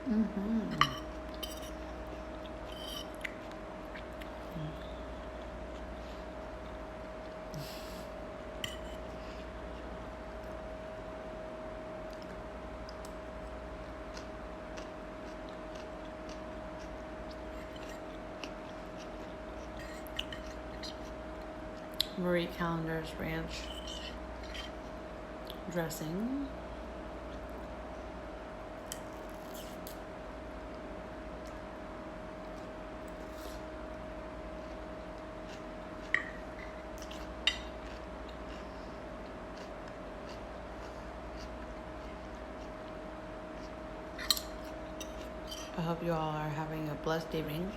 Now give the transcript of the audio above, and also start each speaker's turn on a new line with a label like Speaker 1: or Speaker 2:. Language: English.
Speaker 1: Mm-hmm. Marie Callender's ranch dressing. I hope you all are having a blessed evening.